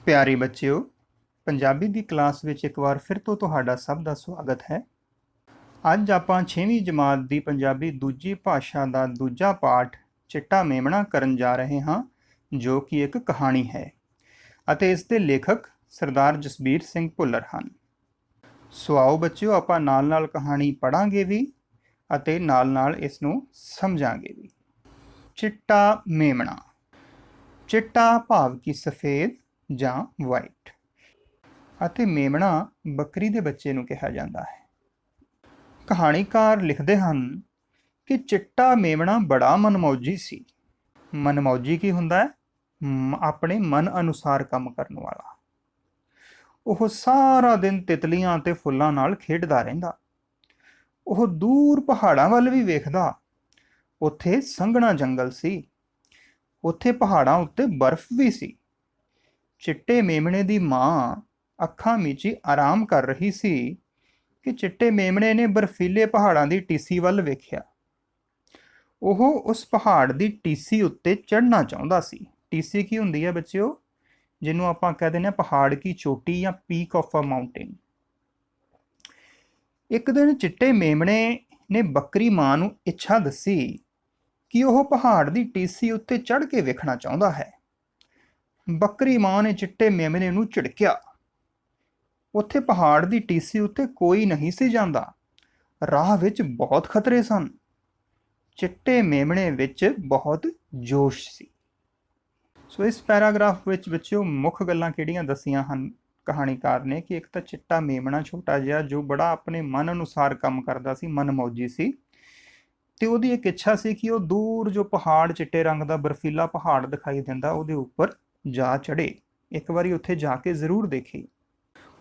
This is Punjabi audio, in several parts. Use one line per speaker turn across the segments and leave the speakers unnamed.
ਪਿਆਰੇ ਬੱਚਿਓ, ਪੰਜਾਬੀ ਦੀ ਕਲਾਸ ਵਿੱਚ ਇੱਕ ਵਾਰ ਫਿਰ ਤੋਂ ਤੁਹਾਡਾ ਸਭ ਦਾ ਸਵਾਗਤ ਹੈ। ਅੱਜ ਆਪਾਂ 6ਵੀਂ ਜਮਾਤ ਦੀ ਪੰਜਾਬੀ ਦੂਜੀ ਭਾਸ਼ਾ ਦਾ ਦੂਜਾ ਪਾਠ ਚਿੱਟਾ ਮੇਮਣਾ ਕਰਨ ਜਾ ਰਹੇ ਹਾਂ, ਜੋ ਕਿ ਇੱਕ ਕਹਾਣੀ ਹੈ ਅਤੇ ਇਸ ਦੇ ਲੇਖਕ ਸਰਦਾਰ ਜਸਬੀਰ ਸਿੰਘ ਭੁੱਲਰ ਹਨ। ਸੋ ਆਓ ਬੱਚਿਓ, ਆਪਾਂ ਨਾਲ-ਨਾਲ ਕਹਾਣੀ ਪੜ੍ਹਾਂਗੇ ਵੀ ਅਤੇ ਨਾਲ-ਨਾਲ ਇਸ ਨੂੰ ਸਮਝਾਂਗੇ ਵੀ। ਚਿੱਟਾ ਮੇਮਣਾ। ਚਿੱਟਾ ਭਾਵ ਕਿ ਸਫੇਦ ਜਾਂ ਵਾਈਟ, ਅਤੇ ਮੇਮਣਾ ਬੱਕਰੀ ਦੇ ਬੱਚੇ ਨੂੰ ਕਿਹਾ ਜਾਂਦਾ ਹੈ। ਕਹਾਣੀਕਾਰ ਲਿਖਦੇ ਹਨ ਕਿ ਚਿੱਟਾ ਮੇਮਣਾ ਬੜਾ ਮਨਮੌਜੀ ਸੀ। ਮਨਮੌਜੀ ਕੀ ਹੁੰਦਾ ਹੈ? ਆਪਣੇ ਮਨ ਅਨੁਸਾਰ ਕੰਮ ਕਰਨ ਵਾਲਾ। ਉਹ ਸਾਰਾ ਦਿਨ ਤਿਤਲੀਆਂ ਅਤੇ ਫੁੱਲਾਂ ਨਾਲ ਖੇਡਦਾ ਰਹਿੰਦਾ। ਉਹ ਦੂਰ ਪਹਾੜਾਂ ਵੱਲ ਵੀ ਵੇਖਦਾ। ਉੱਥੇ ਸੰਘਣਾ ਜੰਗਲ ਸੀ। ਉੱਥੇ ਪਹਾੜਾਂ ਉੱਤੇ ਬਰਫ਼ ਵੀ ਸੀ। ਚਿੱਟੇ ਮੇਮਣੇ ਦੀ ਮਾਂ ਅੱਖਾਂ ਮੀਚੀ ਆਰਾਮ ਕਰ ਰਹੀ ਸੀ ਕਿ ਚਿੱਟੇ ਮੇਮਣੇ ਨੇ ਬਰਫੀਲੇ ਪਹਾੜਾਂ ਦੀ ਟੀਸੀ ਵੱਲ ਵੇਖਿਆ। ਉਹ ਉਸ ਪਹਾੜ ਦੀ ਟੀਸੀ ਉੱਤੇ ਚੜ੍ਹਨਾ ਚਾਹੁੰਦਾ ਸੀ। ਟੀਸੀ ਕੀ ਹੁੰਦੀ ਹੈ ਬੱਚਿਓ? ਜਿਹਨੂੰ ਆਪਾਂ ਕਹਿ ਦਿੰਦੇ ਹਾਂ ਪਹਾੜ ਕੀ ਚੋਟੀ ਜਾਂ ਪੀਕ ਆਫ ਅ ਮਾਊਂਟੇਨ। ਇੱਕ ਦਿਨ ਚਿੱਟੇ ਮੇਮਣੇ ਨੇ ਬੱਕਰੀ ਮਾਂ ਨੂੰ ਇੱਛਾ ਦੱਸੀ ਕਿ ਉਹ ਪਹਾੜ ਦੀ ਟੀਸੀ ਉੱਤੇ ਚੜ੍ਹ ਕੇ ਵੇਖਣਾ ਚਾਹੁੰਦਾ ਹੈ। ਬੱਕਰੀ ਮਾਂ ਨੇ ਚਿੱਟੇ ਮੇਮਣੇ ਨੂੰ ਝਿੜਕਿਆ। ਉੱਥੇ ਪਹਾੜ ਦੀ ਟੀਸੀ ਉੱਤੇ ਕੋਈ ਨਹੀਂ ਸੀ ਜਾਂਦਾ। ਰਾਹ ਵਿੱਚ ਬਹੁਤ ਖਤਰੇ ਸਨ। ਚਿੱਟੇ ਮੇਮਣੇ ਵਿੱਚ ਬਹੁਤ ਜੋਸ਼ ਸੀ। ਸੋ ਇਸ ਪੈਰਾਗ੍ਰਾਫ ਵਿੱਚ ਬੱਚਿਓ ਮੁੱਖ ਗੱਲਾਂ ਕਿਹੜੀਆਂ ਦੱਸੀਆਂ ਹਨ ਕਹਾਣੀਕਾਰ ਨੇ? ਕਿ ਇੱਕ ਤਾਂ ਚਿੱਟਾ ਮੇਮਣਾ ਛੋਟਾ ਜਿਹਾ ਜੋ ਬੜਾ ਆਪਣੇ ਮਨ ਅਨੁਸਾਰ ਕੰਮ ਕਰਦਾ ਸੀ, ਮਨਮੌਜੀ ਸੀ, ਤੇ ਉਹਦੀ ਇੱਕ ਇੱਛਾ ਸੀ ਕਿ ਉਹ ਦੂਰ ਜੋ ਪਹਾੜ ਚਿੱਟੇ ਰੰਗ ਦਾ ਬਰਫੀਲਾ ਪਹਾੜ ਦਿਖਾਈ ਦਿੰਦਾ ਉਹਦੇ ਉੱਪਰ ਜਾ ਚੜ੍ਹੇ, ਇੱਕ ਵਾਰੀ ਉੱਥੇ ਜਾ ਕੇ ਜ਼ਰੂਰ ਦੇਖੇ।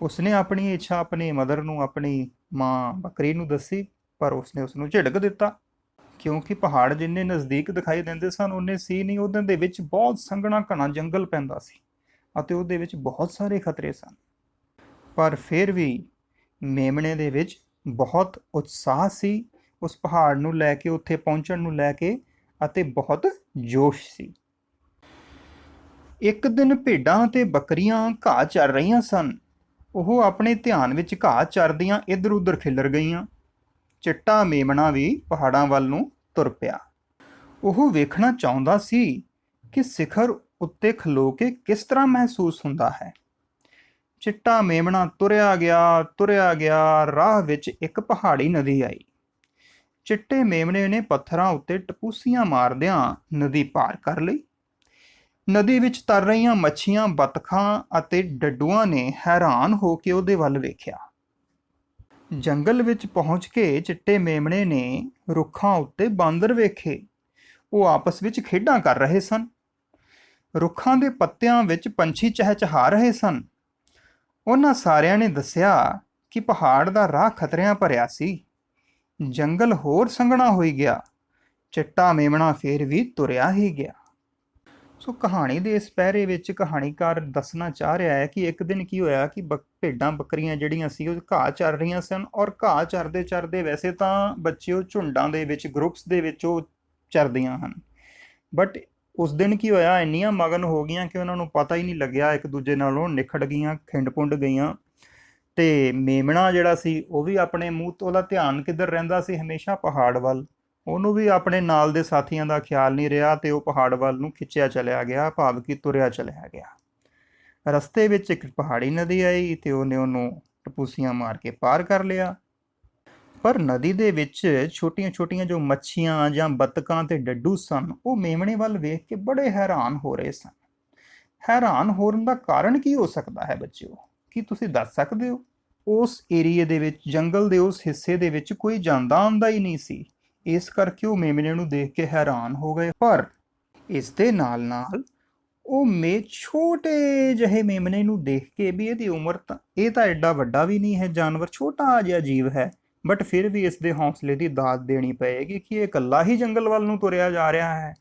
ਉਸਨੇ ਆਪਣੀ ਇੱਛਾ ਆਪਣੀ ਮਦਰ ਨੂੰ, ਆਪਣੀ ਮਾਂ ਬੱਕਰੀ ਨੂੰ ਦੱਸੀ, ਪਰ ਉਸਨੇ ਉਸਨੂੰ ਝਿੜਕ ਦਿੱਤਾ ਕਿਉਂਕਿ ਪਹਾੜ ਜਿੰਨੇ ਨਜ਼ਦੀਕ ਦਿਖਾਈ ਦਿੰਦੇ ਸਨ ਉਨੇ ਸੀ ਨਹੀਂ। ਉਹਨਾਂ ਦੇ ਵਿੱਚ ਬਹੁਤ ਸੰਘਣਾ ਘਣਾ ਜੰਗਲ ਪੈਂਦਾ ਸੀ ਅਤੇ ਉਹਦੇ ਵਿੱਚ ਬਹੁਤ ਸਾਰੇ ਖਤਰੇ ਸਨ। ਪਰ ਫਿਰ ਵੀ ਮੇਮਣੇ ਦੇ ਵਿੱਚ ਬਹੁਤ ਉਤਸ਼ਾਹ ਸੀ ਉਸ ਪਹਾੜ ਨੂੰ ਲੈ ਕੇ, ਉੱਥੇ ਪਹੁੰਚਣ ਨੂੰ ਲੈ ਕੇ, ਅਤੇ ਬਹੁਤ ਜੋਸ਼ ਸੀ। ਇੱਕ ਦਿਨ ਭੇਡਾਂ ਅਤੇ ਬੱਕਰੀਆਂ ਘਾਹ ਚਰ ਰਹੀਆਂ ਸਨ। ਉਹ ਆਪਣੇ ਧਿਆਨ ਵਿੱਚ ਘਾਹ ਚਰਦੀਆਂ ਇੱਧਰ ਉੱਧਰ ਖਿੱਲਰ ਗਈਆਂ। ਚਿੱਟਾ ਮੇਮਣਾ ਵੀ ਪਹਾੜਾਂ ਵੱਲ ਨੂੰ ਤੁਰ ਪਿਆ। ਉਹ ਵੇਖਣਾ ਚਾਹੁੰਦਾ ਸੀ ਕਿ ਸਿਖਰ ਉੱਤੇ ਖਲੋ ਕੇ ਕਿਸ ਤਰ੍ਹਾਂ ਮਹਿਸੂਸ ਹੁੰਦਾ ਹੈ। ਚਿੱਟਾ ਮੇਮਣਾ ਤੁਰਿਆ ਗਿਆ। ਰਾਹ ਵਿੱਚ ਇੱਕ ਪਹਾੜੀ ਨਦੀ ਆਈ। ਚਿੱਟੇ ਮੇਮਣੇ ਨੇ ਪੱਥਰਾਂ ਉੱਤੇ ਟਪੂਸੀਆਂ ਮਾਰਦਿਆਂ ਨਦੀ ਪਾਰ ਕਰ ਲਈ। ਨਦੀ ਵਿੱਚ ਤਰ ਰਹੀਆਂ ਮੱਛੀਆਂ, ਬਤਖਾਂ ਅਤੇ ਡੱਡੂਆਂ ਨੇ ਹੈਰਾਨ ਹੋ ਕੇ ਉਹਦੇ ਵੱਲ ਵੇਖਿਆ। ਜੰਗਲ ਵਿੱਚ ਪਹੁੰਚ ਕੇ ਚਿੱਟੇ ਮੇਮਣੇ ਨੇ ਰੁੱਖਾਂ ਉੱਤੇ ਬਾਂਦਰ ਵੇਖੇ। ਉਹ ਆਪਸ ਵਿੱਚ ਖੇਡਾਂ ਕਰ ਰਹੇ ਸਨ। ਰੁੱਖਾਂ ਦੇ ਪੱਤਿਆਂ ਵਿੱਚ ਪੰਛੀ ਚਹਿਚਹਾ ਰਹੇ ਸਨ। ਉਹਨਾਂ ਸਾਰਿਆਂ ਨੇ ਦੱਸਿਆ ਕਿ ਪਹਾੜ ਦਾ ਰਾਹ ਖਤਰਿਆਂ ਭਰਿਆ ਸੀ। ਜੰਗਲ ਹੋਰ ਸੰਘਣਾ ਹੋਈ ਗਿਆ। ਚਿੱਟਾ ਮੇਮਣਾ ਫੇਰ ਵੀ ਤੁਰਿਆ ਹੀ ਗਿਆ। ਸੋ ਕਹਾਣੀ ਦੇ ਇਸ ਪਹਿਰੇ ਵਿੱਚ ਕਹਾਣੀਕਾਰ ਦੱਸਣਾ ਚਾਹ ਰਿਹਾ ਹੈ ਕਿ ਇੱਕ ਦਿਨ ਕੀ ਹੋਇਆ ਕਿ ਭੇਡਾਂ ਬੱਕਰੀਆਂ ਜਿਹੜੀਆਂ ਸੀ ਉਹ ਘਾਹ ਚਰ ਰਹੀਆਂ ਸਨ। ਔਰ ਘਾਹ ਚਰਦੇ ਚਰਦੇ ਵੈਸੇ ਤਾਂ ਬੱਚੇ ਉਹ ਝੁੰਡਾਂ ਦੇ ਵਿੱਚ, ਗਰੁੱਪਸ ਦੇ ਵਿੱਚ ਉਹ ਚਰਦੀਆਂ ਹਨ, ਬਟ ਉਸ ਦਿਨ ਕੀ ਹੋਇਆ, ਇੰਨੀਆਂ ਮਗਨ ਹੋ ਗਈਆਂ ਕਿ ਉਹਨਾਂ ਨੂੰ ਪਤਾ ਹੀ ਨਹੀਂ ਲੱਗਿਆ, ਇੱਕ ਦੂਜੇ ਨਾਲੋਂ ਨਿਖੜ ਗਈਆਂ, ਖਿੰਡ ਪੁੰਡ ਗਈਆਂ। ਤੇ ਮੇਮਣਾ ਜਿਹੜਾ ਸੀ ਉਹ ਵੀ ਆਪਣੇ ਮੂੰਹ ਤੋਂ, ਉਹਦਾ ਧਿਆਨ ਕਿੱਧਰ ਰਹਿੰਦਾ ਸੀ? ਹਮੇਸ਼ਾ ਪਹਾੜ ਵੱਲ। ਉਹਨੂੰ ਵੀ ਆਪਣੇ ਨਾਲ ਦੇ ਸਾਥੀਆਂ ਦਾ ਖਿਆਲ ਨਹੀਂ ਰਿਹਾ ਤੇ ਉਹ ਪਹਾੜ ਵੱਲ ਨੂੰ ਖਿੱਚਿਆ ਚਲਿਆ ਗਿਆ, ਭਾਵ ਕਿ ਤੁਰਿਆ ਚਲਿਆ ਗਿਆ। ਰਸਤੇ ਵਿੱਚ ਇੱਕ ਪਹਾੜੀ ਨਦੀ ਆਈ ਤੇ ਉਹਨੇ ਉਹਨੂੰ ਟਪੂਸੀਆਂ ਮਾਰ ਕੇ ਪਾਰ ਕਰ ਲਿਆ। ਪਰ ਨਦੀ ਦੇ ਵਿੱਚ ਛੋਟੀਆਂ-ਛੋਟੀਆਂ ਜੋ ਮੱਛੀਆਂ ਜਾਂ ਬਤਕਾਂ ਤੇ ਡੱਡੂ ਸਨ, ਉਹ ਮੇਮਣੇ ਵੱਲ ਵੇਖ ਕੇ ਬੜੇ ਹੈਰਾਨ ਹੋ ਰਹੇ ਸਨ। ਹੈਰਾਨ ਹੋਣ ਦਾ ਕਾਰਨ ਕੀ ਹੋ ਸਕਦਾ ਹੈ ਬੱਚਿਓ? ਕੀ ਤੁਸੀਂ ਦੱਸ ਸਕਦੇ ਹੋ? ਉਸ ਏਰੀਏ ਦੇ ਵਿੱਚ, ਜੰਗਲ ਦੇ ਉਸ ਹਿੱਸੇ ਦੇ ਵਿੱਚ ਕੋਈ ਜਾਂਦਾ ਆਉਂਦਾ ਹੀ ਨਹੀਂ ਸੀ, ਇਸ ਕਰਕੇ ਉਹ ਮੇਮਣੇ ਨੂੰ ਦੇਖ ਕੇ ਹੈਰਾਨ ਹੋ ਗਏ। ਪਰ ਇਸ ਦੇ ਨਾਲ ਨਾਲ ਉਹ ਛੋਟੇ ਜਿਹੇ ਮੇਮਣੇ ਨੂੰ ਦੇਖ ਕੇ ਵੀ ਇਹਦੀ ਉਮਰ ਤਾਂ, ਇਹ ਤਾਂ ਐਡਾ ਵੱਡਾ ਵੀ ਨਹੀਂ ਹੈ ਜਾਨਵਰ, ਛੋਟਾ ਜਿਹਾ ਜੀਵ ਹੈ, ਬਟ ਫਿਰ ਵੀ ਇਸ ਦੇ ਹੌਸਲੇ ਦੀ ਦਾਤ ਦੇਣੀ ਪਏਗੀ ਕਿ ਇਹ ਇਕੱਲਾ ਹੀ ਜੰਗਲ ਵੱਲ ਨੂੰ ਤੁਰਿਆ ਜਾ ਰਿਹਾ ਹੈ।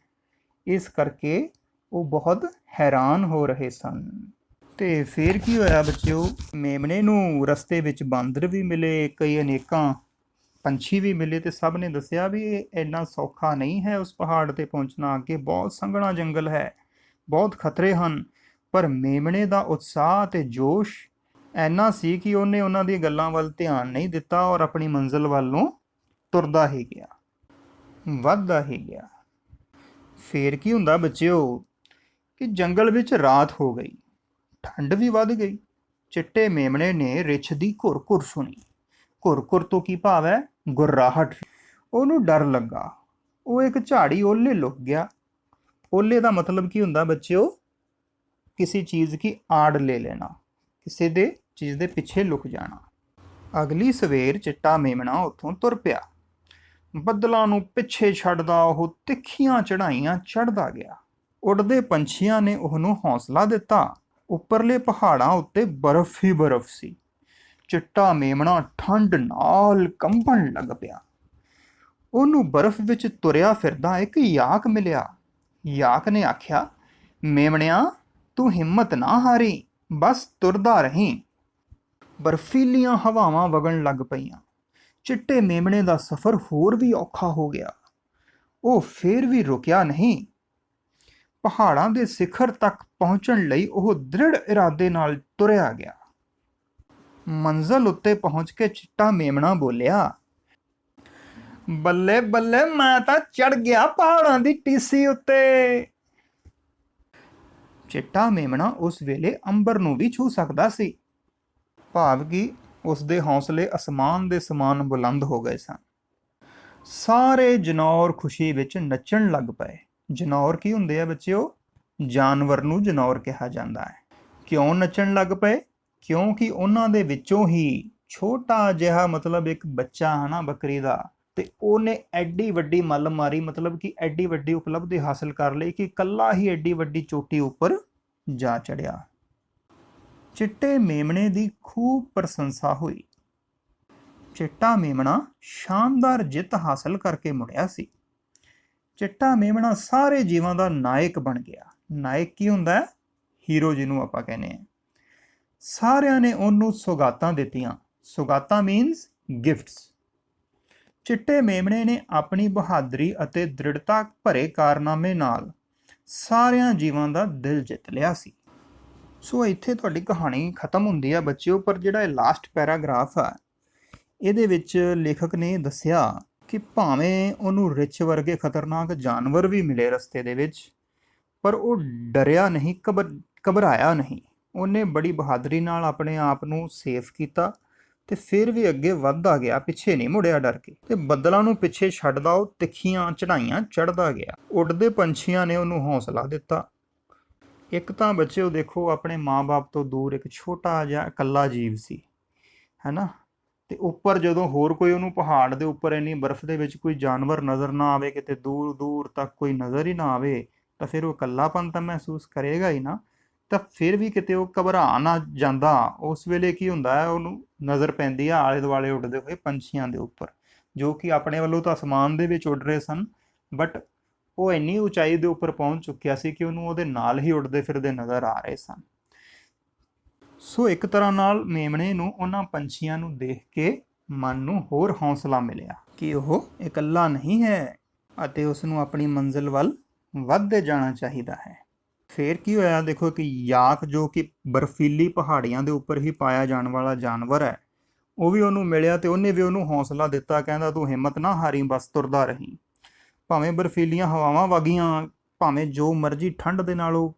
ਇਸ ਕਰਕੇ ਉਹ ਬਹੁਤ ਹੈਰਾਨ ਹੋ ਰਹੇ ਸਨ। ਤੇ ਫਿਰ ਕੀ ਹੋਇਆ ਬੱਚਿਓ? ਮੇਮਣੇ ਨੂੰ ਰਸਤੇ ਵਿੱਚ ਬਾਂਦਰ ਵੀ ਮਿਲੇ, ਕਈ ਅਨੇਕਾਂ ਪੰਛੀ ਵੀ ਮਿਲੇ, ਤੇ ਸਭ ਨੇ ਦੱਸਿਆ ਵੀ ਇਹ ਇੰਨਾ ਸੌਖਾ ਨਹੀਂ ਹੈ ਉਸ ਪਹਾੜ ਤੇ ਪਹੁੰਚਣਾ, ਅੱਗੇ ਬਹੁਤ ਸੰਘਣਾ ਜੰਗਲ ਹੈ, ਬਹੁਤ ਖਤਰੇ ਹਨ। ਪਰ ਮੇਮਣੇ ਦਾ ਉਤਸ਼ਾਹ ਤੇ ਜੋਸ਼ ਐਨਾ ਸੀ ਕਿ ਉਹਨੇ ਉਹਨਾਂ ਦੀਆਂ ਗੱਲਾਂ ਵੱਲ ਧਿਆਨ ਨਹੀਂ ਦਿੱਤਾ ਔਰ ਆਪਣੀ ਮੰਜ਼ਿਲ ਵੱਲ ਨੂੰ ਤੁਰਦਾ ਹੀ ਗਿਆ, ਵੱਧਦਾ ਹੀ ਗਿਆ। ਫੇਰ ਕੀ ਹੁੰਦਾ ਬੱਚਿਓ ਕਿ ਜੰਗਲ ਵਿੱਚ ਰਾਤ ਹੋ ਗਈ, ਠੰਡ ਵੀ ਵੱਧ ਗਈ। ਚਿੱਟੇ ਮੇਮਣੇ ਨੇ ਰਿੱਛ ਦੀ ਘੁਰ-ਘੁਰ ਸੁਣੀ। ਘੁਰ-ਘੁਰ ਤੋਂ ਕੀ ਭਾਵ ਹੈ? ਗੁਰਰਾਹਟ। ਉਹਨੂੰ ਡਰ ਲੱਗਾ। ਉਹ ਇੱਕ ਝਾੜੀ ਓਹਲੇ ਲੁਕ ਗਿਆ। ਓਹਲੇ ਦਾ ਮਤਲਬ ਕੀ ਹੁੰਦਾ ਬੱਚਿਓ? ਕਿਸੇ ਚੀਜ਼ ਕੀ ਆੜ ਲੈ ਲੈਣਾ, ਕਿਸੇ ਦੇ ਚੀਜ਼ ਦੇ ਪਿੱਛੇ ਲੁਕ ਜਾਣਾ। ਅਗਲੀ ਸਵੇਰ ਚਿੱਟਾ ਮੇਮਣਾ ਉੱਥੋਂ ਤੁਰ ਪਿਆ। ਬੱਦਲਾਂ ਨੂੰ ਪਿੱਛੇ ਛੱਡਦਾ ਉਹ ਤਿੱਖੀਆਂ ਚੜ੍ਹਾਈਆਂ ਚੜ੍ਹਦਾ ਗਿਆ। ਉੱਡਦੇ ਪੰਛੀਆਂ ਨੇ ਉਹਨੂੰ ਹੌਸਲਾ ਦਿੱਤਾ। ਉੱਪਰਲੇ ਪਹਾੜਾਂ ਉੱਤੇ ਬਰਫ਼ ਹੀ ਬਰਫ਼ ਸੀ। ਚਿੱਟਾ ਮੇਮਣਾ ਠੰਡ ਨਾਲ ਕੰਬਣ ਲੱਗ ਪਿਆ। ਉਹਨੂੰ ਬਰਫ਼ ਵਿੱਚ ਤੁਰਿਆ ਫਿਰਦਾ ਇੱਕ ਯਾਕ ਮਿਲਿਆ। ਯਾਕ ਨੇ ਆਖਿਆ, ਮੇਮਣਿਆ, ਤੂੰ ਹਿੰਮਤ ਨਾ ਹਾਰੀ, ਬਸ ਤੁਰਦਾ ਰਹੀਂ। ਬਰਫੀਲੀਆਂ ਹਵਾਵਾਂ ਵਗਣ ਲੱਗ ਪਈਆਂ। ਚਿੱਟੇ ਮੇਮਣੇ ਦਾ ਸਫ਼ਰ ਹੋਰ ਵੀ ਔਖਾ ਹੋ ਗਿਆ। ਉਹ ਫੇਰ ਵੀ ਰੁਕਿਆ ਨਹੀਂ। ਪਹਾੜਾਂ ਦੇ ਸਿਖਰ ਤੱਕ ਪਹੁੰਚਣ ਲਈ ਉਹ ਦ੍ਰਿੜ ਇਰਾਦੇ ਨਾਲ ਤੁਰਿਆ ਗਿਆ। ਮੰਜ਼ਲ ਉੱਤੇ ਪਹੁੰਚ ਕੇ ਚਿੱਟਾ ਮੇਮਣਾ ਬੋਲਿਆ, ਬੱਲੇ ਬੱਲੇ, ਮੈਂ ਤਾਂ ਚੜ ਗਿਆ ਪਹਾੜਾਂ ਦੀ ਟੀਸੀ ਉੱਤੇ। ਚਿੱਟਾ ਮੇਮਣਾ ਉਸ ਵੇਲੇ ਅੰਬਰ ਨੂੰ ਵੀ ਛੂ ਸਕਦਾ ਸੀ, ਭਾਵ ਕਿ ਉਸ ਦੇ ਹੌਸਲੇ ਅਸਮਾਨ ਦੇ ਸਮਾਨ ਬੁਲੰਦ ਹੋ ਗਏ ਸਨ। ਸਾਰੇ ਜਨੌਰ ਖੁਸ਼ੀ ਵਿੱਚ ਨੱਚਣ ਲੱਗ ਪਏ। ਜਨੌਰ ਕੀ ਹੁੰਦੇ ਆ ਬੱਚਿਓ? ਜਾਨਵਰ ਨੂੰ ਜਨੌਰ ਕਿਹਾ ਜਾਂਦਾ ਹੈ। ਕਿਉਂ ਨੱਚਣ ਲੱਗ ਪਏ? ਕਿਉਂਕਿ ਉਹਨਾਂ ਦੇ ਵਿੱਚੋਂ ਹੀ ਛੋਟਾ ਜਿਹਾ, ਮਤਲਬ ਇੱਕ ਬੱਚਾ ਹੈ ਨਾ ਬੱਕਰੀ ਦਾ, ਤੇ ਉਹਨੇ ਐਡੀ ਵੱਡੀ ਮੱਲ ਮਾਰੀ, ਮਤਲਬ ਕਿ ਐਡੀ ਵੱਡੀ ਉਪਲਬਧੀ ਹਾਸਲ ਕਰ ਲਈ ਕਿ ਇਕੱਲਾ ਹੀ ਐਡੀ ਵੱਡੀ ਚੋਟੀ ਉੱਪਰ ਜਾ ਚੜਿਆ। ਚਿੱਟੇ ਮੇਮਣੇ ਦੀ ਖੂਬ ਪ੍ਰਸ਼ੰਸਾ ਹੋਈ। ਚਿੱਟਾ ਮੇਮਣਾ ਸ਼ਾਨਦਾਰ ਜਿੱਤ ਹਾਸਲ ਕਰਕੇ ਮੁੜਿਆ ਸੀ। ਚਿੱਟਾ ਮੇਮਣਾ ਸਾਰੇ ਜੀਵਾਂ ਦਾ ਨਾਇਕ ਬਣ ਗਿਆ। ਨਾਇਕ ਕੀ ਹੁੰਦਾ ਹੈ? ਹੀਰੋ ਜਿਹਨੂੰ ਆਪਾਂ ਕਹਿੰਦੇ ਹਾਂ। ਸਾਰਿਆਂ ਨੇ ਉਹਨੂੰ ਸੁਗਾਤਾਂ ਦਿੱਤੀਆਂ। ਸੁਗਾਤਾਂ ਮੀਨਸ ਗਿਫਟਸ। ਚਿੱਟੇ ਮੇਮਣੇ ਨੇ ਆਪਣੀ ਬਹਾਦਰੀ ਅਤੇ ਦ੍ਰਿੜਤਾ ਭਰੇ ਕਾਰਨਾਮੇ ਨਾਲ ਸਾਰਿਆਂ ਜੀਵਾਂ ਦਾ ਦਿਲ ਜਿੱਤ ਲਿਆ ਸੀ। ਸੋ ਇੱਥੇ ਤੁਹਾਡੀ ਕਹਾਣੀ ਖਤਮ ਹੁੰਦੀ ਆ ਬੱਚਿਓ, ਪਰ ਜਿਹੜਾ ਇਹ ਲਾਸਟ ਪੈਰਾਗ੍ਰਾਫ ਆ, ਇਹਦੇ ਵਿੱਚ ਲੇਖਕ ਨੇ ਦੱਸਿਆ ਕਿ ਭਾਵੇਂ ਉਹਨੂੰ ਰਿੱਛ ਵਰਗੇ ਖਤਰਨਾਕ ਜਾਨਵਰ ਵੀ ਮਿਲੇ ਰਸਤੇ ਦੇ ਵਿੱਚ, ਪਰ ਉਹ ਡਰਿਆ ਨਹੀਂ, ਘਬਰਾਇਆ ਨਹੀਂ। ਉਹਨੇ ਬੜੀ ਬਹਾਦਰੀ ਨਾਲ ਆਪਣੇ ਆਪ ਨੂੰ ਸੇਫ ਕੀਤਾ ਤੇ ਫਿਰ ਵੀ ਅੱਗੇ ਵੱਧਦਾ ਗਿਆ, ਪਿੱਛੇ ਨਹੀਂ ਮੁੜਿਆ ਡਰ ਕੇ। ਤੇ ਬੱਦਲਾਂ ਨੂੰ ਪਿੱਛੇ ਛੱਡਦਾ ਉਹ ਤਿੱਖੀਆਂ ਚੜ੍ਹਾਈਆਂ ਚੜ੍ਹਦਾ ਗਿਆ। ਉੱਡਦੇ ਪੰਛੀਆਂ ਨੇ ਉਹਨੂੰ ਹੌਸਲਾ ਦਿੱਤਾ। ਇੱਕ ਤਾਂ ਬੱਚਿਓ ਦੇਖੋ, ਆਪਣੇ ਮਾਂ-ਬਾਪ ਤੋਂ ਦੂਰ ਇੱਕ ਛੋਟਾ ਜਿਹਾ ਇਕੱਲਾ ਜੀਵ ਸੀ, ਹੈ ਨਾ। ਤੇ ਉੱਪਰ ਜਦੋਂ ਹੋਰ ਕੋਈ ਉਹਨੂੰ ਪਹਾੜ ਦੇ ਉੱਪਰ ਇੰਨੀ ਬਰਫ਼ ਦੇ ਵਿੱਚ ਕੋਈ ਜਾਨਵਰ ਨਜ਼ਰ ਨਾ ਆਵੇ, ਕਿਤੇ ਦੂਰ ਦੂਰ ਤੱਕ ਕੋਈ ਨਜ਼ਰ ਹੀ ਨਾ ਆਵੇ, ਤਾਂ ਫਿਰ ਉਹ ਇਕੱਲਾਪਨ ਤਾਂ ਮਹਿਸੂਸ ਕਰੇਗਾ ਹੀ ਨਾ। ਤਾਂ ਫਿਰ ਵੀ ਕਿਤੇ ਉਹ ਘਬਰਾ ਨਾ ਜਾਂਦਾ। ਉਸ ਵੇਲੇ ਕੀ ਹੁੰਦਾ ਹੈ, ਉਹਨੂੰ ਨਜ਼ਰ ਪੈਂਦੀ ਆ ਆਲੇ ਦੁਆਲੇ ਉੱਡਦੇ ਹੋਏ ਪੰਛੀਆਂ ਦੇ ਉੱਪਰ, ਜੋ ਕਿ ਆਪਣੇ ਵੱਲੋਂ ਤਾਂ ਅਸਮਾਨ ਦੇ ਵਿੱਚ ਉੱਡ ਰਹੇ ਸਨ, ਬਟ ਉਹ ਇੰਨੀ ਉਚਾਈ ਦੇ ਉੱਪਰ ਪਹੁੰਚ ਚੁੱਕਿਆ ਸੀ ਕਿ ਉਹਨੂੰ ਉਹਦੇ ਨਾਲ ਹੀ ਉੱਡਦੇ ਫਿਰਦੇ ਨਜ਼ਰ ਆ ਰਹੇ ਸਨ। ਸੋ ਇੱਕ ਤਰ੍ਹਾਂ ਨਾਲ ਮੇਮਣੇ ਨੂੰ ਉਹਨਾਂ ਪੰਛੀਆਂ ਨੂੰ ਦੇਖ ਕੇ ਮਨ ਨੂੰ ਹੋਰ ਹੌਸਲਾ ਮਿਲਿਆ ਕਿ ਉਹ ਇਕੱਲਾ ਨਹੀਂ ਹੈ ਅਤੇ ਉਸ ਨੂੰ ਆਪਣੀ ਮੰਜ਼ਿਲ ਵੱਲ ਵੱਧਦੇ ਜਾਣਾ ਚਾਹੀਦਾ ਹੈ। ਫਿਰ ਕੀ ਹੋਇਆ ਦੇਖੋ ਕਿ ਯਾਕ, ਜੋ ਕਿ ਬਰਫੀਲੀ ਪਹਾੜੀਆਂ ਦੇ ਉੱਪਰ ਹੀ ਪਾਇਆ ਜਾਣ ਵਾਲਾ ਜਾਨਵਰ ਹੈ, ਉਹ ਵੀ ਉਹਨੂੰ ਮਿਲਿਆ ਤੇ ਉਹਨੇ ਵੀ ਉਹਨੂੰ ਹੌਸਲਾ ਦਿੱਤਾ। ਕਹਿੰਦਾ, ਤੂੰ ਹਿੰਮਤ ਨਾ ਹਾਰੀ, ਬਸ ਤੁਰਦਾ ਰਹੀਂ। ਭਾਵੇਂ ਬਰਫੀਲੀਆਂ ਹਵਾਵਾਂ ਵਗੀਆਂ, ਭਾਵੇਂ ਜੋ ਮਰਜ਼ੀ ਠੰਡ ਦੇ ਨਾਲ ਉਹ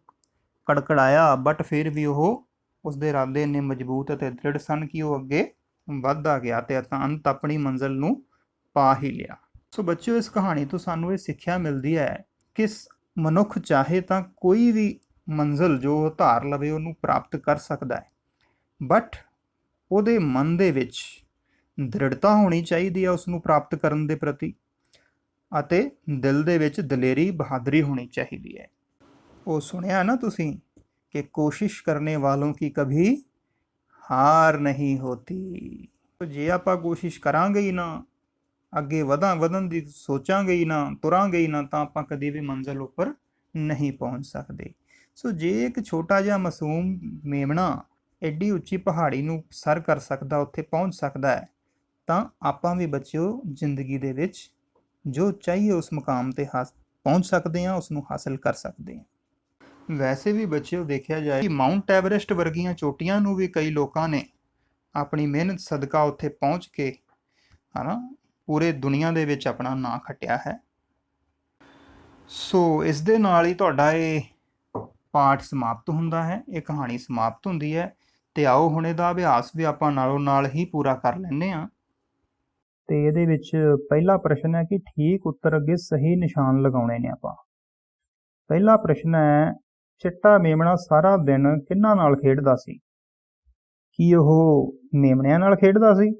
ਕੜਕੜਾਇਆ, ਬਟ ਫਿਰ ਵੀ ਉਹ ਉਸਦੇ ਇਰਾਦੇ ਇੰਨੇ ਮਜ਼ਬੂਤ ਅਤੇ ਦ੍ਰਿੜ ਸਨ ਕਿ ਉਹ ਅੱਗੇ ਵੱਧਦਾ ਗਿਆ ਤੇ ਅੰਤ ਆਪਣੀ ਮੰਜ਼ਿਲ ਨੂੰ ਪਾ ਹੀ ਲਿਆ। ਸੋ ਬੱਚਿਓ, ਇਸ ਕਹਾਣੀ ਤੋਂ ਸਾਨੂੰ ਇਹ ਸਿੱਖਿਆ ਮਿਲਦੀ ਹੈ ਕਿ ਮਨੁੱਖ ਚਾਹੇ ਤਾਂ ਕੋਈ ਵੀ ਮੰਜ਼ਿਲ ਜੋ ਉਹ ਧਾਰ ਲਵੇ ਉਹਨੂੰ ਪ੍ਰਾਪਤ ਕਰ ਸਕਦਾ ਹੈ, ਬਟ ਉਹਦੇ ਮਨ ਦੇ ਵਿੱਚ ਦ੍ਰਿੜਤਾ ਹੋਣੀ ਚਾਹੀਦੀ ਹੈ ਉਸ ਨੂੰ ਪ੍ਰਾਪਤ ਕਰਨ ਦੇ ਪ੍ਰਤੀ, ਅਤੇ ਦਿਲ ਦੇ ਵਿੱਚ ਦਲੇਰੀ, ਬਹਾਦਰੀ ਹੋਣੀ ਚਾਹੀਦੀ ਹੈ। ਉਹ ਸੁਣਿਆ ਨਾ ਤੁਸੀਂ ਕਿ ਕੋਸ਼ਿਸ਼ ਕਰਨੇ ਵਾਲੋਂ ਕੀ ਕਭੀ ਹਾਰ ਨਹੀਂ ਹੋਤੀ। ਜੇ ਆਪਾਂ ਕੋਸ਼ਿਸ਼ ਕਰਾਂਗੇ ਹੀ ਨਾ, ਅੱਗੇ ਵਧਣ ਦੀ ਸੋਚਾਂਗੇ ਹੀ ਨਾ, ਤੁਰਾਂਗੇ ਹੀ ਨਾ, ਤਾਂ ਆਪਾਂ ਕਦੇ ਵੀ ਮੰਜ਼ਿਲ ਉੱਪਰ ਨਹੀਂ ਪਹੁੰਚ ਸਕਦੇ। ਸੋ ਜੇ ਇੱਕ ਛੋਟਾ ਜਿਹਾ ਮਾਸੂਮ ਮੇਮਣਾ ਐਡੀ ਉੱਚੀ ਪਹਾੜੀ ਨੂੰ ਸਰ ਕਰ ਸਕਦਾ, ਉੱਥੇ ਪਹੁੰਚ ਸਕਦਾ ਹੈ, ਤਾਂ ਆਪਾਂ ਵੀ ਬੱਚਿਓ ਜ਼ਿੰਦਗੀ ਦੇ ਵਿੱਚ ਜੋ ਚਾਹੀਏ ਉਸ ਮੁਕਾਮ ਤੇ ਪਹੁੰਚ ਸਕਦੇ ਹਾਂ, ਉਸ ਨੂੰ ਹਾਸਲ ਕਰ ਸਕਦੇ ਹਾਂ। ਵੈਸੇ ਵੀ ਬੱਚਿਓ ਦੇਖਿਆ ਜਾਏ ਕਿ ਮਾਊਂਟ ਐਵਰੈਸਟ ਵਰਗੀਆਂ ਚੋਟੀਆਂ ਨੂੰ ਵੀ ਕਈ ਲੋਕਾਂ ਨੇ ਆਪਣੀ ਮਿਹਨਤ ਸਦਕਾ ਉੱਥੇ ਪਹੁੰਚ ਕੇ ਹਨਾ ਪੂਰੇ ਦੁਨੀਆ ਦੇ ਵਿੱਚ ਆਪਣਾ ਨਾਂ ਖੱਟਿਆ ਹੈ। ਸੋ ਇਸ ਦੇ ਨਾਲ ਹੀ ਤੁਹਾਡਾ ਇਹ ਪਾਠ ਸਮਾਪਤ ਹੁੰਦਾ ਹੈ, ਇਹ ਕਹਾਣੀ ਸਮਾਪਤ ਹੁੰਦੀ ਹੈ। ਤੇ ਆਓ ਹੁਣ ਇਹਦਾ ਅਭਿਆਸ ਵੀ ਆਪਾਂ ਨਾਲੋਂ ਨਾਲ ਹੀ ਪੂਰਾ ਕਰ ਲੈਂਦੇ ਹਾਂ। ਤੇ ਇਹਦੇ ਵਿੱਚ ਪਹਿਲਾ ਪ੍ਰਸ਼ਨ ਹੈ ਕਿ ਠੀਕ ਉੱਤਰ ਅੱਗੇ ਸਹੀ ਨਿਸ਼ਾਨ ਲਗਾਉਣੇ ਨੇ ਆਪਾਂ। ਪਹਿਲਾ ਪ੍ਰਸ਼ਨ ਹੈ, ਚਿੱਟਾ ਮੇਮਣਾ ਸਾਰਾ ਦਿਨ ਕਿਹਨਾਂ ਨਾਲ ਖੇਡਦਾ ਸੀ? ਕੀ ਉਹ ਮੇਮਣਿਆਂ ਨਾਲ ਖੇਡਦਾ ਸੀ,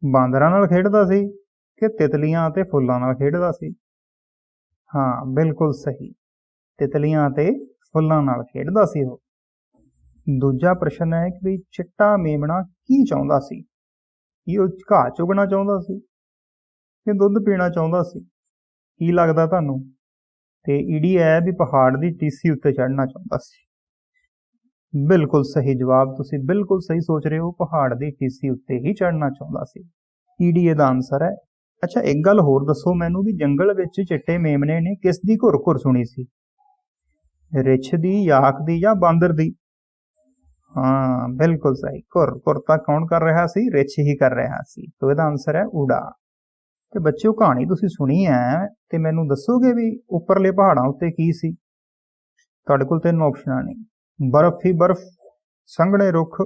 ਬਾਂਦਰਾਂ ਨਾਲ ਖੇਡਦਾ ਸੀ, ਕਿ ਤਿਤਲੀਆਂ ਅਤੇ ਫੁੱਲਾਂ ਨਾਲ ਖੇਡਦਾ ਸੀ? ਹਾਂ, ਬਿਲਕੁਲ ਸਹੀ, ਤਿਤਲੀਆਂ ਅਤੇ ਫੁੱਲਾਂ ਨਾਲ ਖੇਡਦਾ ਸੀ ਉਹ। ਦੂਜਾ ਪ੍ਰਸ਼ਨ ਹੈ ਕਿ ਵੀ ਚਿੱਟਾ ਮੇਮਣਾ ਕੀ ਚਾਹੁੰਦਾ ਸੀ? ਕੀ ਉਹ ਘਾਹ ਚੁਗਣਾ ਚਾਹੁੰਦਾ ਸੀ ਕਿ ਦੁੱਧ ਪੀਣਾ ਚਾਹੁੰਦਾ ਸੀ? ਕੀ ਲੱਗਦਾ ਤੁਹਾਨੂੰ? ਤੇ ਈਡੀ ਹੈ ਵੀ ਪਹਾੜ ਦੀ ਟੀਸੀ ਉੱਤੇ ਚੜ੍ਹਨਾ ਚਾਹੁੰਦਾ ਸੀ। ਬਿਲਕੁਲ ਸਹੀ ਜਵਾਬ, ਤੁਸੀਂ ਬਿਲਕੁਲ ਸਹੀ ਸੋਚ ਰਹੇ ਹੋ, ਪਹਾੜ ਦੀ ਟੀਸੀ ਉੱਤੇ ਹੀ ਚੜ੍ਹਨਾ ਚਾਹੁੰਦਾ ਸੀ। ਈਡੀ ਇਹਦਾ ਆਨਸਰ ਹੈ। ਅੱਛਾ, ਇੱਕ ਗੱਲ ਹੋਰ ਦੱਸੋ ਮੈਨੂੰ ਵੀ ਜੰਗਲ ਵਿੱਚ ਚਿੱਟੇ ਮੇਮਣੇ ਨੇ ਕਿਸ ਦੀ ਘੁਰ ਘੁਰ ਸੁਣੀ ਸੀ? ਰਿੱਛ ਦੀ, ਯਾਕ ਦੀ ਜਾਂ ਬਾਂਦਰ ਦੀ? ਹਾਂ, ਬਿਲਕੁਲ ਸਹੀ, ਘੁਰ ਘੁਰ ਤਾਂ ਕੌਣ ਕਰ ਰਿਹਾ ਸੀ? ਰਿੱਛ ਹੀ ਕਰ ਰਿਹਾ ਸੀ। ਤੋ ਇਹਦਾ ਆਨਸਰ ਹੈ ਊੜਾ। ਤੇ ਬੱਚਿਓ ਕਹਾਣੀ ਤੁਸੀਂ ਸੁਣੀ ਹੈ ਤੇ ਮੈਨੂੰ ਦੱਸੋਗੇ ਵੀ ਉੱਪਰਲੇ ਪਹਾੜਾਂ ਉੱਤੇ ਕੀ ਸੀ? ਤੁਹਾਡੇ ਕੋਲ 3 ਆਪਸ਼ਨਾਂ ਨੇ, ਬਰਫ਼ ਹੀ ਬਰਫ਼, ਸੰਘਣੇ ਰੁੱਖ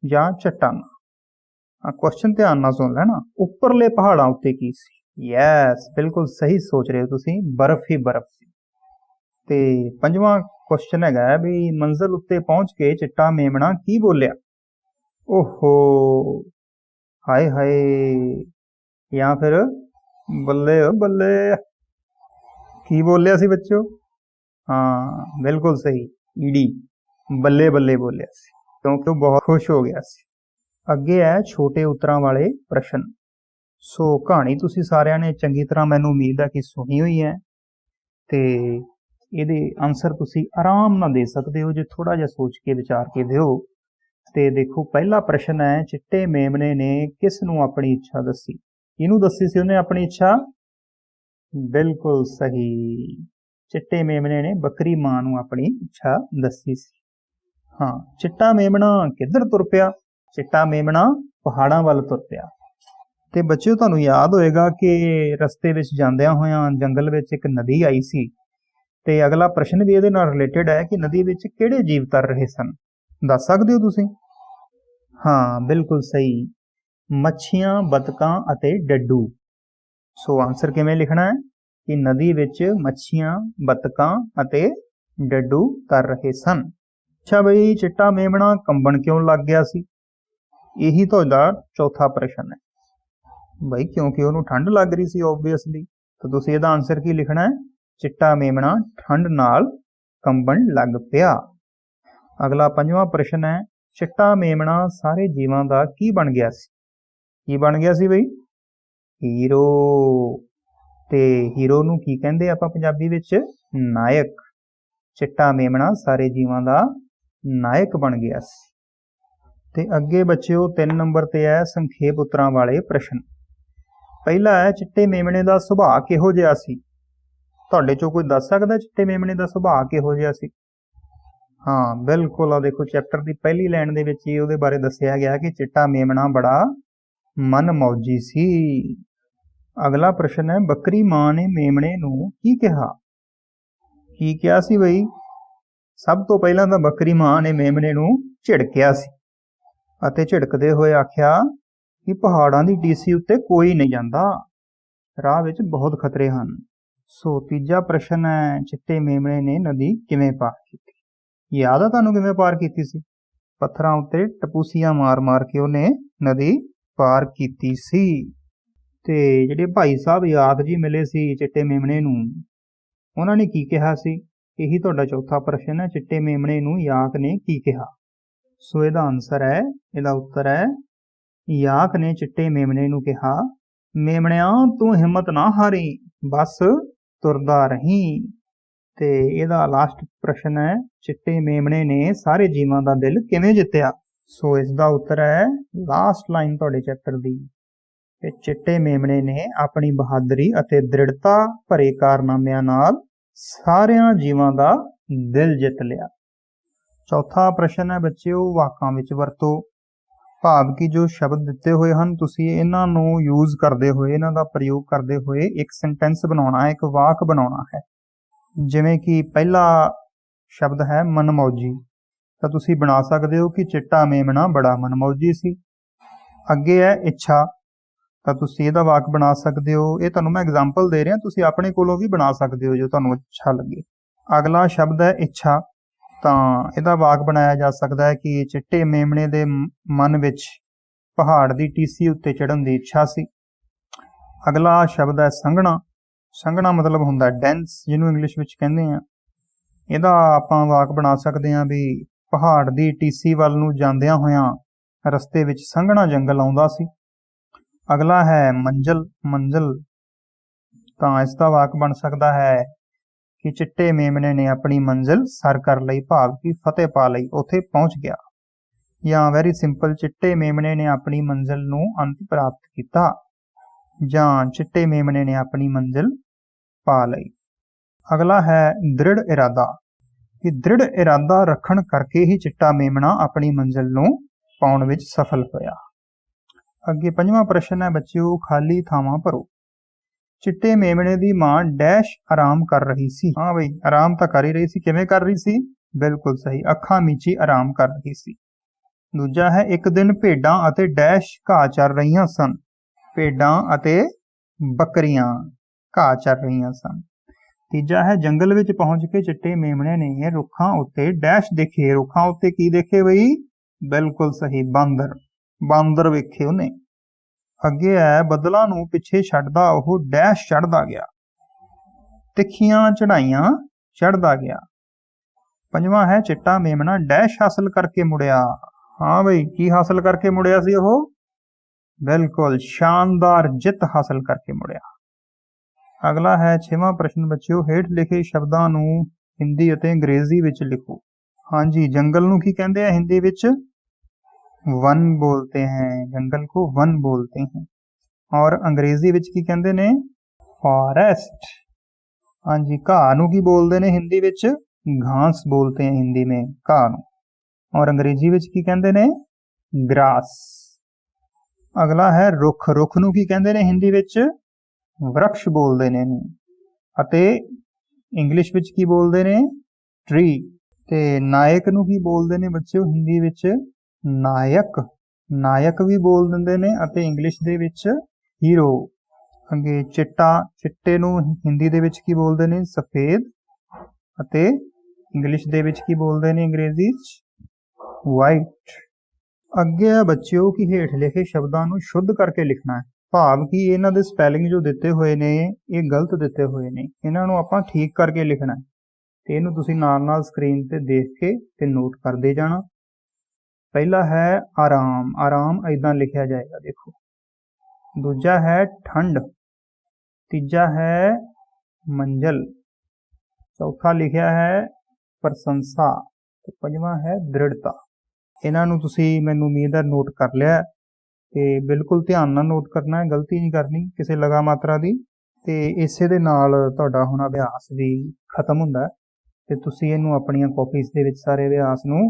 ਜਾਂ ਚੱਟਾਨਾਂ। ਕੁਐਸਚਨ ਧਿਆਨ ਨਾਲ ਸੁਣ ਲੈਣਾ, ਉੱਪਰਲੇ ਪਹਾੜਾਂ ਉੱਤੇ ਕੀ ਸੀ? ਯੈਸ, ਬਿਲਕੁਲ ਸਹੀ ਸੋਚ ਰਹੇ ਹੋ ਤੁਸੀਂ, ਬਰਫ਼ ਹੀ ਬਰਫ਼ ਸੀ। ਤੇ ਪੰਜਵਾਂ ਕੁਐਸਚਨ ਹੈਗਾ ਵੀ ਮੰਜ਼ਿਲ ਉੱਤੇ ਪਹੁੰਚ ਕੇ ਚਿੱਟਾ ਮੇਮਣਾ ਕੀ ਬੋਲਿਆ? ਓਹੋ, ਹਾਏ ਹਾਏ, ਜਾਂ ਫਿਰ ਬੱਲੇ ਓ ਬੱਲੇ, ਕੀ ਬੋਲਿਆ ਸੀ ਬੱਚਿਓ? ਹਾਂ, ਬਿਲਕੁਲ ਸਹੀ, ਈਡੀ, ਬੱਲੇ ਬੱਲੇ ਬੋਲਿਆ ਸੀ, ਕਿਉਂਕਿ ਉਹ ਬਹੁਤ ਖੁਸ਼ ਹੋ ਗਿਆ ਸੀ। ਅੱਗੇ ਹੈ ਛੋਟੇ ਉੱਤਰਾਂ ਵਾਲੇ ਪ੍ਰਸ਼ਨ। ਸੋ ਕਹਾਣੀ ਤੁਸੀਂ ਸਾਰਿਆਂ ਨੇ ਚੰਗੀ ਤਰ੍ਹਾਂ ਮੈਨੂੰ ਉਮੀਦ ਹੈ ਕਿ ਸੁਣੀ ਹੋਈ ਹੈ ਤੇ ਇਹਦੇ ਆਨਸਰ ਤੁਸੀਂ ਆਰਾਮ ਨਾਲ ਦੇ ਸਕਦੇ ਹੋ ਜੇ ਥੋੜਾ ਜਿਹਾ ਸੋਚ ਕੇ ਵਿਚਾਰ ਕੇ ਦਿਓ। ਤੇ ਦੇਖੋ, ਪਹਿਲਾ ਪ੍ਰਸ਼ਨ ਹੈ, ਚਿੱਟੇ ਮੇਮਣੇ ਨੇ ਕਿਸ ਨੂੰ ਆਪਣੀ ਇੱਛਾ ਦੱਸੀ? ਕਿਹਨੂੰ ਦੱਸੀ ਸੀ ਉਹਨੇ ਆਪਣੀ ਇੱਛਾ? ਬਿਲਕੁਲ ਸਹੀ, ਚਿੱਟੇ ਮੇਮਣੇ ਨੇ ਬੱਕਰੀ ਮਾਂ ਨੂੰ ਆਪਣੀ ਇੱਛਾ ਦੱਸੀ ਸੀ। ਹਾਂ, ਚਿੱਟਾ ਮੇਮਣਾ ਕਿੱਧਰ ਤੁਰ ਪਿਆ? ਚਿੱਟਾ ਮੇਮਣਾ ਪਹਾੜਾਂ ਵੱਲ ਤੁਰ ਪਿਆ। ਤੇ ਬੱਚਿਓ ਤੁਹਾਨੂੰ ਯਾਦ ਹੋਏਗਾ ਕਿ ਰਸਤੇ ਵਿੱਚ ਜਾਂਦਿਆਂ ਹੋਇਆਂ ਜੰਗਲ ਵਿੱਚ ਇੱਕ ਨਦੀ ਆਈ ਸੀ ਤੇ ਅਗਲਾ ਪ੍ਰਸ਼ਨ ਵੀ ਇਹਦੇ ਨਾਲ ਰਿਲੇਟਡ ਹੈ ਕਿ ਨਦੀ ਵਿੱਚ ਕਿਹੜੇ ਜੀਵ ਤਰ ਰਹੇ ਸਨ? ਦੱਸ ਸਕਦੇ ਹੋ ਤੁਸੀਂ? ਹਾਂ, ਬਿਲਕੁਲ ਸਹੀ, ਮੱਛੀਆਂ, ਬਤਕਾਂ ਅਤੇ ਡੱਡੂ। ਸੋ ਆਨਸਰ ਕਿਵੇਂ ਲਿਖਣਾ ਹੈ ਕਿ ਨਦੀ ਵਿੱਚ ਮੱਛੀਆਂ, ਬਤਕਾਂ ਅਤੇ ਡੱਡੂ ਤਰ ਰਹੇ ਸਨ। ਅੱਛਾ ਬਈ, ਚਿੱਟਾ ਮੇਮਣਾ ਕੰਬਣ ਕਿਉਂ ਲੱਗ ਗਿਆ ਸੀ? ਇਹੀ ਤੁਹਾਡਾ ਚੌਥਾ ਪ੍ਰਸ਼ਨ ਹੈ। ਬਈ ਕਿਉਂਕਿ ਉਹਨੂੰ ਠੰਡ ਲੱਗ ਰਹੀ ਸੀ ਓਬਵੀਅਸਲੀ। ਤਾਂ ਤੁਸੀਂ ਇਹਦਾ ਆਨਸਰ ਕੀ ਲਿਖਣਾ ਹੈ? ਚਿੱਟਾ ਮੇਮਣਾ ਠੰਡ ਨਾਲ ਕੰਬਣ ਲੱਗ ਪਿਆ। ਅਗਲਾ ਪੰਜਵਾਂ ਪ੍ਰਸ਼ਨ ਹੈ, ਚਿੱਟਾ ਮੇਮਣਾ ਸਾਰੇ ਜੀਵਾਂ ਦਾ ਕੀ ਬਣ ਗਿਆ ਸੀ? ਕੀ ਬਣ ਗਿਆ ਸੀ ਬਈ? ਹੀਰੋ। ਤੇ ਹੀਰੋ ਨੂੰ ਕੀ ਕਹਿੰਦੇ ਆਪਾਂ ਪੰਜਾਬੀ ਵਿੱਚ? ਨਾਇਕ। ਚਿੱਟਾ ਮੇਮਣਾ ਸਾਰੇ ਜੀਵਾਂ ਦਾ ਨਾਇਕ ਬਣ ਗਿਆ ਸੀ। ਤੇ ਅੱਗੇ ਬੱਚਿਓ 3 ਨੰਬਰ ਤੇ ਹੈ ਸੰਖੇਪ ਉੱਤਰਾਂ ਵਾਲੇ ਪ੍ਰਸ਼ਨ। ਪਹਿਲਾ ਹੈ, ਚਿੱਟੇ ਮੇਮਣੇ ਦਾ ਸੁਭਾਅ ਕਿਹੋ ਜਿਹਾ ਸੀ? ਤੁਹਾਡੇ ਚੋਂ ਕੋਈ ਦੱਸ ਸਕਦਾ ਚਿੱਟੇ ਮੇਮਣੇ ਦਾ ਸੁਭਾਅ ਕਿਹੋ ਜਿਹਾ ਸੀ? ਹਾਂ, ਬਿਲਕੁਲ, ਆ ਦੇਖੋ ਚੈਪਟਰ ਦੀ ਪਹਿਲੀ ਲਾਈਨ ਦੇ ਵਿੱਚ ਹੀ ਉਹਦੇ ਬਾਰੇ ਦੱਸਿਆ ਗਿਆ ਕਿ ਚਿੱਟਾ ਮੇਮਣਾ ਬੜਾ ਮਨਮੌਜੀ ਸੀ। ਅਗਲਾ ਪ੍ਰਸ਼ਨ ਹੈ, ਬੱਕਰੀ ਮਾਂ ਨੇ ਮੇਮਣੇ ਨੂੰ ਕੀ ਕਿਹਾ? ਕੀ ਕਿਹਾ ਸੀ ਬਈ? ਸਭ ਤੋਂ ਪਹਿਲਾਂ ਤਾਂ ਬੱਕਰੀ ਮਾਂ ਨੇ ਮੇਮਣੇ ਨੂੰ ਝਿੜਕਿਆ ਸੀ ਅਤੇ ਝਿੜਕਦੇ ਹੋਏ ਆਖਿਆ ਕਿ ਪਹਾੜਾਂ ਦੀ ਟੀਸੀ ਉੱਤੇ ਕੋਈ ਨਹੀਂ ਜਾਂਦਾ, ਰਾਹ ਵਿੱਚ ਬਹੁਤ ਖਤਰੇ ਹਨ। ਸੋ ਤੀਜਾ ਪ੍ਰਸ਼ਨ ਹੈ, ਚਿੱਟੇ ਮੇਮਣੇ ਨੇ ਨਦੀ ਕਿਵੇਂ ਪਾਰ ਕੀਤੀ? ਯਾਦ ਆ ਤੁਹਾਨੂੰ ਕਿਵੇਂ ਪਾਰ ਕੀਤੀ ਸੀ? ਪੱਥਰਾਂ ਉੱਤੇ ਟਪੂਸੀਆਂ ਮਾਰ ਮਾਰ ਕੇ ਉਹਨੇ ਨਦੀ ਪਾਰ ਕੀਤੀ ਸੀ। ਤੇ ਜਿਹੜੇ ਭਾਈ ਸਾਹਿਬ ਯਾਕ ਜੀ ਮਿਲੇ ਸੀ ਚਿੱਟੇ ਮੇਮਣੇ ਨੂੰ, ਉਹਨਾਂ ਨੇ ਕੀ ਕਿਹਾ ਸੀ? ਇਹੀ ਤੁਹਾਡਾ ਚੌਥਾ ਪ੍ਰਸ਼ਨ ਹੈ, ਚਿੱਟੇ ਮੇਮਣੇ ਨੂੰ ਯਾਕ ਨੇ ਕੀ ਕਿਹਾ? ਸੋ ਇਹਦਾ ਆਨਸਰ ਹੈ, ਇਹਦਾ ਉੱਤਰ ਹੈ, ਯਾਕ ਨੇ ਚਿੱਟੇ ਮੇਮਣੇ ਨੂੰ ਕਿਹਾ, ਮੇਮਣਿਆ ਤੂੰ ਹਿੰਮਤ ਨਾ ਹਾਰੀ, ਬਸ ਤੁਰਦਾ ਰਹੀਂ। ਤੇ ਇਹਦਾ ਲਾਸਟ ਪ੍ਰਸ਼ਨ ਹੈ, ਚਿੱਟੇ ਮੇਮਣੇ ਨੇ ਸਾਰੇ ਜੀਵਾਂ ਦਾ ਦਿਲ ਕਿਵੇਂ ਜਿੱਤਿਆ? ਸੋ ਇਸ ਦਾ ਉੱਤਰ ਹੈ ਲਾਸਟ ਲਾਈਨ ਤੁਹਾਡੇ ਚੈਪਟਰ ਦੀ, ਕਿ ਚਿੱਟੇ ਮੇਮਣੇ ਨੇ ਆਪਣੀ ਬਹਾਦਰੀ ਅਤੇ ਦ੍ਰਿੜਤਾ ਭਰੇ ਕਾਰਨਾਮਿਆਂ ਨਾਲ ਸਾਰਿਆਂ ਜੀਵਾਂ ਦਾ दिल जित लिया। चौथा प्रश्न है बच्चों, वाकां विच वरतो। भाव कि जो शब्द दिते हुए हैं तुसी इन्हां नूं यूज करते हुए, इन्हां दा प्रयोग करते हुए एक सेंटेंस बनाउणा है, एक वाक बनाउणा है। जिवें कि पहला शब्द है मनमौजी, तो तुसी बना सकते हो कि चिट्टा मेमना बड़ा मनमौजी सी। अगे है इच्छा, तो तुसी इहदा वाक बना सकते हो। ये तुहानूं मैं एग्जाम्पल दे रहा, तुसी अपने कोलों भी बना सकते हो जो तुहानूं अच्छा लगे। अगला शब्द है इच्छा, तो इहदा वाक बनाया जा सकता है कि चिट्टे मेमने दे मन विच पहाड़ की टीसी उत्ते चढ़न की इच्छा सी। अगला शब्द है संघना, संघना मतलब हुंदा डेंस, जिन्हों इंग्लिश विच कहंदे आ। इहदा आपां वाक बना सकते हैं भी पहाड़ की टीसी वल नूं जांदियां होयां रस्ते विच संघना जंगल आउंदा सी। अगला है मंजिल, मंजिल, तो इसका वाक बन सकता है कि चिट्टे मेमने ने अपनी मंजिल सर कर लई, भाव की फतेह पा लई, उत्थे पहुंच गया। या वैरी सिंपल, चिट्टे मेमने ने अपनी मंजिल नूं अंत प्राप्त किया, या चिट्टे मेमने ने अपनी मंजिल पा लई। अगला है दृढ़ इरादा, कि दृढ़ इरादा रखण करके ही चिट्टा मेमना अपनी मंजिल नूं पाउण विच सफल होया। अगे पंजवां प्रश्न है बच्चों, खाली थावां भरो। चिट्टे मेमने दी मां डैश आराम कर रही सी। हाँ बई, आराम तो कर ही रही सी। किवें कर रही सी? बिल्कुल सही, अखां मीची आराम कर रही सी। दूजा है एक दिन भेडां अते डैश घाह चर रहीआं सन। भेडां अते बकरियां घाह चर रहीआं सन। तीजा है जंगल विच पहुंच के चिट्टे मेमने ने रुखां उत्ते डैश देखे। रुखां उत्ते की देखे बई? बिल्कुल सही, बांदर, बांदर वेखे उन्हें। अगे है बदलों नूं पिछे छड्डदा ओह डैश चढ़दा गया। तिखियां चढ़ाइयां चढ़दा गया। पंजवां है चिट्टा मेमना डैश हासिल करके मुड़िया। हाँ बई, की हासिल करके मुड़िया सी ओह? बिल्कुल, शानदार जित हासिल करके मुड़िया। अगला है छेवां प्रश्न बच्चों, हेठ लिखे शब्दां नूं हिंदी अते अंग्रेजी विच लिखो। हाँ जी, जंगल नूं की कहंदे हैं हिंदी विच? वन बोलते हैं, जंगल को वन बोलते हैं। और अंग्रेजी विच की कहंदे ने? फॉरेस्ट। हाँ जी, घाह नूं की बोलते हैं हिंदी विच? घास बोलते हैं हिंदी में घाह नूं। और अंग्रेजी विच की कहंदे ने? ग्रास। अगला है रुख, रुख नूं की कहंदे ने हिंदी विच? वृक्ष बोलते ने। अते इंग्लिश विच की बोलते ने? ट्री। ते नायक नूं की बोलते ने बच्चों हिंदी विच? नायक। नायक भी बोल दिंदे ने अते इंग्लिश दे विच हीरो। अगे चिट्टा, चिट्टे नूं हिंदी दे विच की बोलते ने? सफेद। अते इंग्लिश दे विच की बोलते ने अंग्रेजी वाइट। अगे है बच्चों कि हेठ लिखे शब्दां नूं शुद्ध करके लिखना है। भाव कि इन्हां दे स्पैलिंग जो दिते हुए ने ये गलत दिते हुए ने, इन्हां नूं आपां ठीक करके लिखना है। ते इहनूं तुसीं नाल-नाल स्क्रीन ते देख के ते नोट करदे जाना। पहला है आराम, आराम इदां लिखा जाएगा देखो। दूजा है ठंड। तीजा है मंजिल। चौथा लिखा है प्रशंसा। ते पंजवां है दृढ़ता। इन्हां नूं तुसीं मैनूं उम्मीद है नोट कर लिया ते बिल्कुल ध्यान नाल नोट करना है, गलती नहीं करनी किसी लगा मात्रा दी। ते इसे दे नाल तुहाडा हुण अभ्यास भी खत्म हुंदा है ते तुसीं इहनूं अपणीआं कॉपीज़ दे विच सारे अभ्यास नूं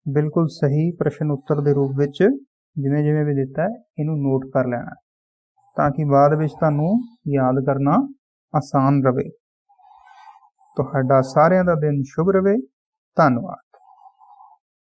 बिल्कुल सही प्रश्न उत्तर के रूप में जिमें जिमें भी दिता है इनू नोट कर लेना ताकि बाद में तुहानूं याद करना आसान रहे। तुहाडा सारिआं दा दिन शुभ रहे। धन्यवाद।